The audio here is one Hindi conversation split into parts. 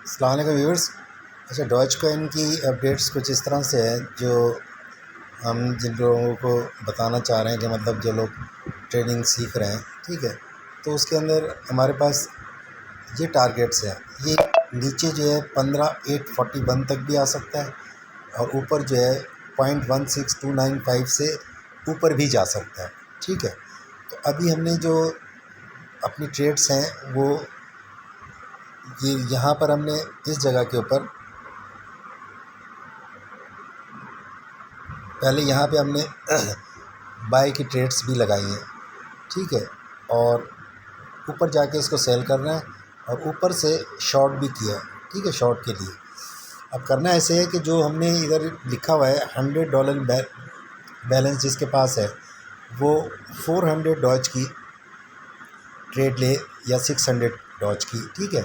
अस्सलाम वालेकुम व्यूअर्स। अच्छा, डॉज कॉइन की अपडेट्स कुछ इस तरह से है जो हम जिन लोगों को बताना चाह रहे हैं कि मतलब जो लोग ट्रेडिंग सीख रहे हैं, ठीक है, तो उसके अंदर हमारे पास ये टारगेट्स हैं। ये नीचे जो है 15,841 तक भी आ सकता है और ऊपर जो है 0.16295 से ऊपर भी जा सकता है, ठीक है। तो अभी हमने जो अपनी ट्रेड्स हैं वो ये यहाँ पर हमने इस जगह के ऊपर पहले यहाँ पे हमने बाय की ट्रेड्स भी लगाई हैं, ठीक है, और ऊपर जाके इसको सेल करना है और ऊपर से शॉर्ट भी किया है, ठीक है, शॉर्ट के लिए। अब करना ऐसे है कि जो हमने इधर लिखा हुआ है $100 बैलेंस जिसके पास है वो 400 डॉज की ट्रेड ले या 600 डॉज की, ठीक है,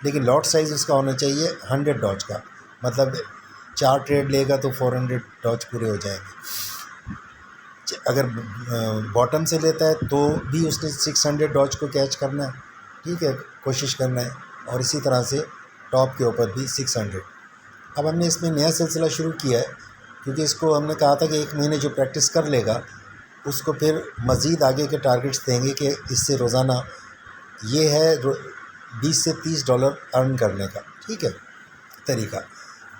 लेकिन लॉट साइज़ उसका होना चाहिए 100 डॉज का। मतलब 4 ट्रेड लेगा तो 400 डॉज पूरे हो जाएंगे। अगर बॉटम से लेता है तो भी उसने 600 डॉज को कैच करना है, ठीक है, कोशिश करना है, और इसी तरह से टॉप के ऊपर भी 600। अब हमने इसमें नया सिलसिला शुरू किया है क्योंकि इसको हमने कहा था कि 1 महीने जो प्रैक्टिस कर लेगा उसको फिर मज़ीद आगे के टारगेट्स देंगे कि इससे रोज़ाना ये है $20 से $30 अर्न करने का, ठीक है, तरीका।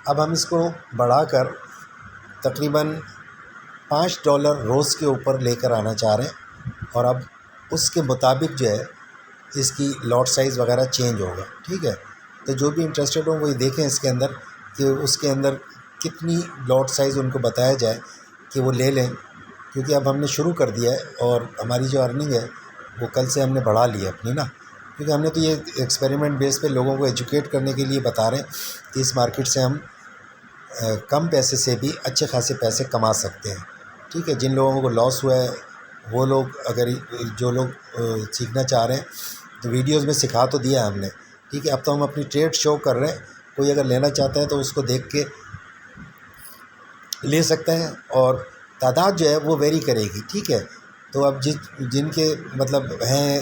अब हम इसको बढ़ाकर तकरीबन $5 रोज़ के ऊपर लेकर आना चाह रहे हैं और अब उसके मुताबिक जो है इसकी लॉट साइज़ वगैरह चेंज होगा, ठीक है। तो जो भी इंटरेस्टेड हो वही देखें इसके अंदर कि उसके अंदर कितनी लॉट साइज़ उनको बताया जाए कि वो ले लें, क्योंकि अब हमने शुरू कर दिया है और हमारी जो अर्निंग है वो कल से हमने बढ़ा ली है अपनी ना, क्योंकि हमने तो ये एक्सपेरिमेंट बेस पे लोगों को एजुकेट करने के लिए बता रहे हैं कि इस मार्केट से हम कम पैसे से भी अच्छे खासे पैसे कमा सकते हैं, ठीक है। जिन लोगों को लॉस हुआ है वो लोग अगर जो लोग सीखना चाह रहे हैं तो वीडियोस में सिखा तो दिया है हमने, ठीक है। अब तो हम अपनी ट्रेड शो कर रहे हैं, कोई अगर लेना चाहता है तो उसको देख के ले सकता है और तादाद जो है वो वेरी करेगी, ठीक है। तो अब जिनके मतलब हैं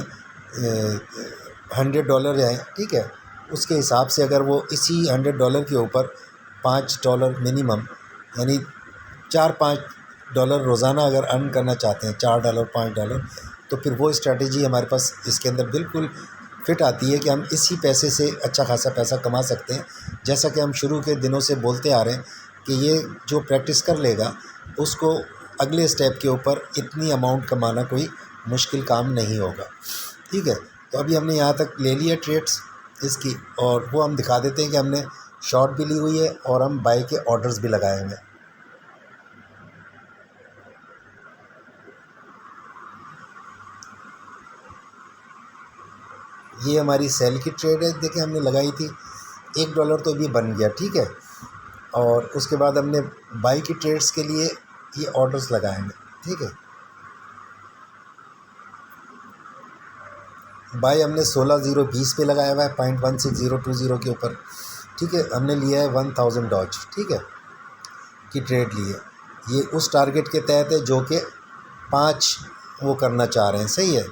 $100 हैं, ठीक है, उसके हिसाब से अगर वो इसी $100 के ऊपर $5 मिनिमम यानी $4-5 रोज़ाना अगर अर्न करना चाहते हैं, $4 $5, तो फिर वो स्ट्रैटेजी हमारे पास इसके अंदर बिल्कुल फिट आती है कि हम इसी पैसे से अच्छा खासा पैसा कमा सकते हैं। जैसा कि हम शुरू के दिनों से बोलते आ रहे हैं कि ये जो प्रैक्टिस कर लेगा उसको अगले स्टेप के ऊपर इतनी अमाउंट कमाना कोई मुश्किल काम नहीं होगा, ठीक है। तो अभी हमने यहाँ तक ले लिया ट्रेड्स इसकी और वो हम दिखा देते हैं कि हमने शॉर्ट भी ली हुई है और हम बाई के ऑर्डर्स भी लगाए हुए हैं। ये हमारी सेल की ट्रेड है, देखिए हमने लगाई थी, $1 तो भी बन गया, ठीक है। और उसके बाद हमने बाई की ट्रेड्स के लिए ये ऑर्डर्स लगाएंगे, ठीक है। बाई हमने 16,020 पे लगाया हुआ है 0.16020 के ऊपर, ठीक है। हमने लिया है 1000 डॉज, ठीक है, की ट्रेड ली है। ये उस टारगेट के तहत है जो कि 5 वो करना चाह रहे हैं, सही है,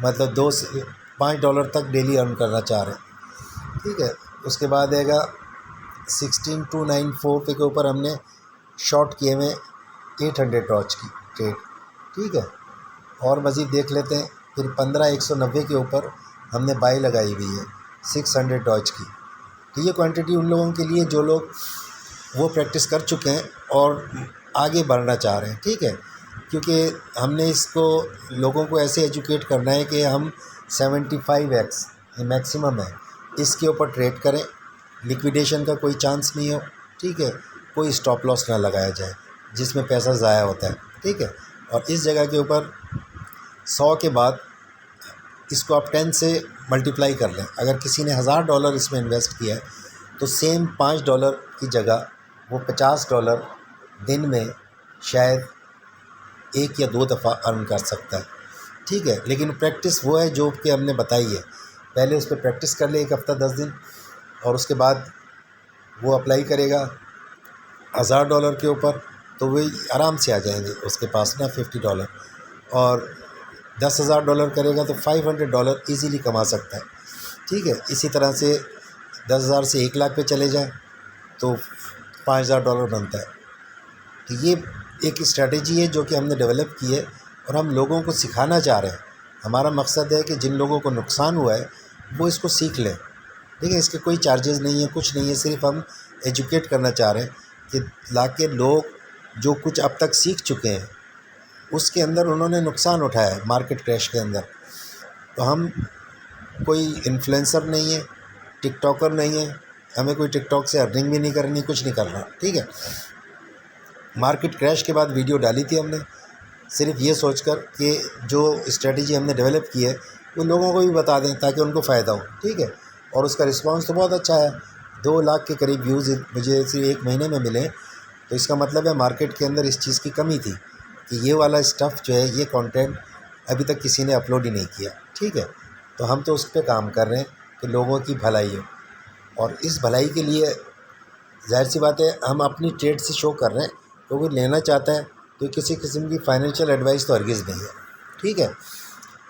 मतलब 2 से $5 तक डेली अर्न करना चाह रहे हैं, ठीक है। उसके बाद आएगा 16294 पे के ऊपर हमने शॉर्ट किए हुए 800 डॉज की ट्रेड, ठीक है। और मज़ीद देख लेते हैं, फिर 15,190 के ऊपर हमने बाई लगाई हुई है 600 डॉज की। तो ये क्वांटिटी उन लोगों के लिए जो लोग वो प्रैक्टिस कर चुके हैं और आगे बढ़ना चाह रहे हैं, ठीक है, क्योंकि हमने इसको लोगों को ऐसे एजुकेट करना है कि हम 75x ये मैक्सिमम है इसके ऊपर ट्रेड करें, लिक्विडेशन का कोई चांस नहीं हो, ठीक है, कोई स्टॉप लॉस ना लगाया जाए जिसमें पैसा ज़ाया होता है, ठीक है। और इस जगह के ऊपर 100 के बाद इसको आप 10 से मल्टीप्लाई कर लें। अगर किसी ने $1000 इसमें इन्वेस्ट किया है तो सेम $5 की जगह वो $50 दिन में शायद 1 या 2 दफ़ा अर्न कर सकता है, ठीक है। लेकिन प्रैक्टिस वो है जो कि हमने बताई है, पहले उस पर प्रैक्टिस कर ले 1 हफ़्ता 10 दिन और उसके बाद वो अप्लाई करेगा $1000 के ऊपर तो वही आराम से आ जाएंगे उसके पास ना $50, और $10,000 करेगा तो $500 ईज़िली कमा सकता है, ठीक है। इसी तरह से 10,000 से 1 लाख पे चले जाएं तो $5,000 बनता है। तो ये एक स्ट्रैटेजी है जो कि हमने डेवलप की है और हम लोगों को सिखाना चाह रहे हैं। हमारा मकसद है कि जिन लोगों को नुकसान हुआ है वो इसको सीख लें। ठीक है, इसके कोई चार्जेस नहीं है, कुछ नहीं है, सिर्फ हम एजुकेट करना चाह रहे हैं कि लाके लोग जो कुछ अब तक सीख चुके हैं उसके अंदर उन्होंने नुकसान उठाया है मार्केट क्रैश के अंदर। तो हम कोई इन्फ्लुएंसर नहीं है, टिकटॉकर नहीं है, हमें कोई टिकटॉक से अर्निंग भी नहीं करनी, कुछ नहीं करना। ठीक है, मार्केट क्रैश के बाद वीडियो डाली थी हमने, सिर्फ ये सोचकर कि जो स्ट्रेटजी हमने डेवलप की है वो लोगों को भी बता दें ताकि उनको फ़ायदा हो। ठीक है, और उसका रिस्पांस तो बहुत अच्छा है। 2 लाख के करीब व्यूज़ मुझे सिर्फ 1 महीने में मिले। तो इसका मतलब है मार्केट के अंदर इस चीज़ की कमी थी कि ये वाला स्टफ़ जो है, ये कंटेंट अभी तक किसी ने अपलोड ही नहीं किया। ठीक है, तो हम तो उस पर काम कर रहे हैं कि लोगों की भलाई हो, और इस भलाई के लिए ज़ाहिर सी बात है हम अपनी ट्रेड से शो कर रहे हैं। तो कोई लेना चाहता है तो किसी किस्म की फ़ाइनेंशियल एडवाइस तो हरगिज़ नहीं है। ठीक है,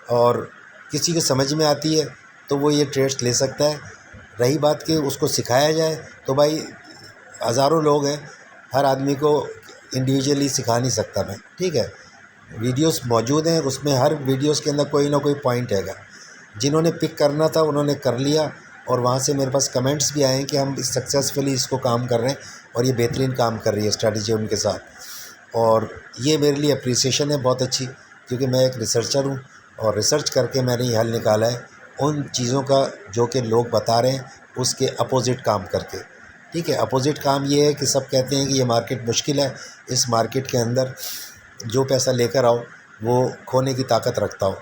और किसी के समझ में आती है तो वो ये ट्रेड्स ले सकता है। रही बात कि उसको सिखाया जाए तो भाई हज़ारों लोग हैं, हर आदमी को इंडिविजुअली सिखा नहीं सकता मैं। ठीक है, वीडियोस मौजूद हैं, उसमें हर वीडियोस के अंदर कोई ना कोई पॉइंट हैगा। जिन्होंने पिक करना था उन्होंने कर लिया, और वहाँ से मेरे पास कमेंट्स भी आए हैं कि हम सक्सेसफुली इसको काम कर रहे हैं और ये बेहतरीन काम कर रही है स्ट्रैटेजी उनके साथ। और ये मेरे लिए अप्रिसिएशन है बहुत अच्छी, क्योंकि मैं एक रिसर्चर हूँ और रिसर्च करके मैंने ये हल निकाला है उन चीज़ों का जो कि लोग बता रहे हैं उसके अपोज़िट काम करके। ठीक है, अपोज़िट काम ये है कि सब कहते हैं कि ये मार्केट मुश्किल है, इस मार्केट के अंदर जो पैसा लेकर आओ वो खोने की ताकत रखता हो।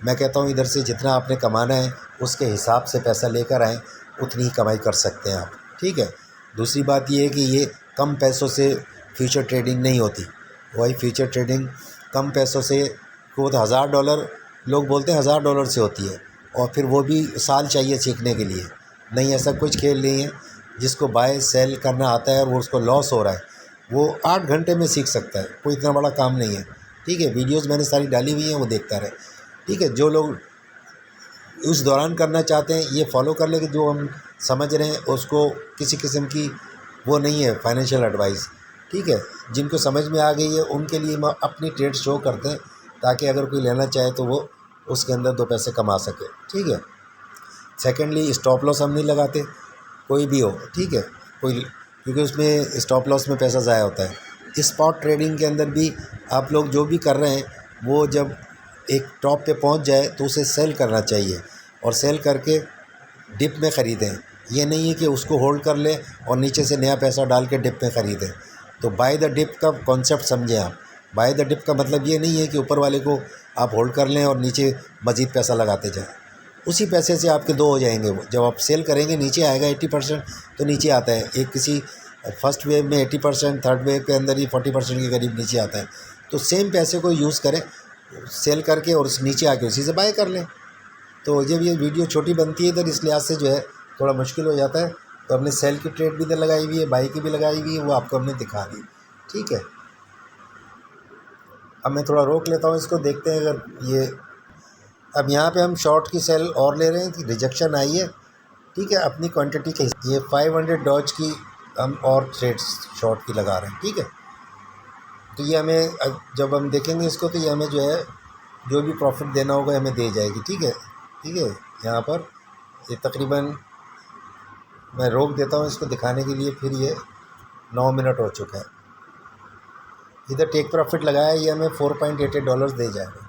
मैं कहता हूँ इधर से जितना आपने कमाना है उसके हिसाब से पैसा लेकर आएँ, उतनी ही कमाई कर सकते हैं आप। ठीक है, दूसरी बात ये है कि ये कम पैसों से फ्यूचर ट्रेडिंग नहीं होती। वही फ्यूचर ट्रेडिंग कम पैसों से को तो $1000 लोग बोलते हैं $1000 से होती है, और फिर वो भी साल चाहिए सीखने के लिए। नहीं, ऐसा कुछ खेल नहीं है। जिसको बाय सेल करना आता है और वो उसको लॉस हो रहा है वो 8 घंटे में सीख सकता है, कोई इतना बड़ा काम नहीं है। ठीक है, वीडियोस मैंने सारी डाली हुई हैं, वो देखता रहे। ठीक है, जो लोग उस दौरान करना चाहते हैं ये फॉलो कर ले कि जो हम समझ रहे हैं उसको किसी किस्म की वो नहीं है फाइनेंशियल एडवाइस। ठीक है, जिनको समझ में आ गई है उनके लिए हम अपनी ट्रेड शो करते हैं ताकि अगर कोई लेना चाहे तो वो उसके अंदर 2 पैसे कमा सके। ठीक है, सेकेंडली स्टॉप लॉस हम नहीं लगाते, कोई भी हो। ठीक है, कोई, क्योंकि उसमें स्टॉप लॉस में पैसा ज़ाया होता है। स्पॉट ट्रेडिंग के अंदर भी आप लोग जो भी कर रहे हैं वो जब एक टॉप पे पहुंच जाए तो उसे सेल करना चाहिए, और सेल करके डिप में ख़रीदें। ये नहीं है कि उसको होल्ड कर लें और नीचे से नया पैसा डाल के डिप में ख़रीदें। तो बाय द डिप का कॉन्सेप्ट समझें आप। बाय द डिप का मतलब ये नहीं है कि ऊपर वाले को आप होल्ड कर लें और नीचे मज़ीद पैसा लगाते जाएं। उसी पैसे से आपके 2 हो जाएंगे। वो जब आप सेल करेंगे नीचे आएगा 80%, तो नीचे आता है। एक किसी फर्स्ट वेव में 80%, थर्ड वेव के अंदर ही 40% के करीब नीचे आता है। तो सेम पैसे को यूज़ करें सेल करके, और उस नीचे आके उसी से बाय कर लें। तो जब ये वीडियो छोटी बनती है इधर इस लिहाज से जो है थोड़ा मुश्किल हो जाता है। तो हमने सेल की ट्रेड भी इधर लगाई हुई है, बाई की भी लगाई हुई है, वो आपको हमने दिखा दी। ठीक है, अब मैं थोड़ा रोक लेता हूँ इसको, देखते हैं अगर ये। अब यहाँ पे हम शॉर्ट की सेल और ले रहे हैं कि रिजेक्शन आई है। ठीक है, अपनी क्वांटिटी के ये 500 डॉज की हम और ट्रेड्स शॉर्ट की लगा रहे हैं। ठीक है, तो ये हमें जब हम देखेंगे इसको तो ये हमें जो है जो भी प्रॉफिट देना होगा हमें दे जाएगी। ठीक है, ठीक है, यहाँ पर ये तकरीबन मैं रोक देता हूँ इसको दिखाने के लिए। फिर ये 9 मिनट हो चुका है। इधर टेक प्रॉफिट लगाया है, ये हमें $4.88 दे जाएगा।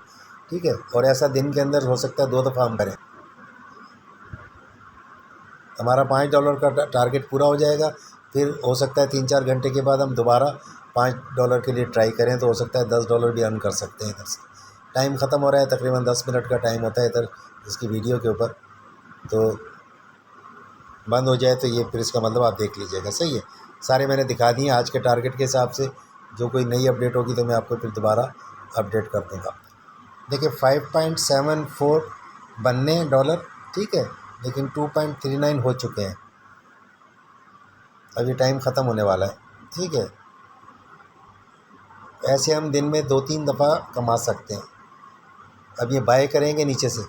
ठीक है, और ऐसा दिन के अंदर हो सकता है 2 दफ़ा हम करें। हमारा $5 का टारगेट पूरा हो जाएगा। फिर हो सकता है 3-4 घंटे के बाद हम दोबारा $5 के लिए ट्राई करें, तो हो सकता है $10 भी अर्न कर सकते हैं इधर से। टाइम ख़त्म हो रहा है, तकरीबन 10 मिनट का टाइम होता है इधर इसकी वीडियो के ऊपर। तो बंद हो जाए तो ये फिर इसका मतलब आप देख लीजिएगा। सही है, सारे मैंने दिखा दिए आज के टारगेट के हिसाब से। जो कोई नई अपडेट होगी तो मैं आपको फिर दोबारा अपडेट कर दूँगा। देखिए 5.74 बनने डॉलर। ठीक है, लेकिन 2.39 हो चुके हैं। अभी टाइम ख़त्म होने वाला है। ठीक है, ऐसे हम दिन में 2-3 दफ़ा कमा सकते हैं। अब ये बाय करेंगे नीचे से,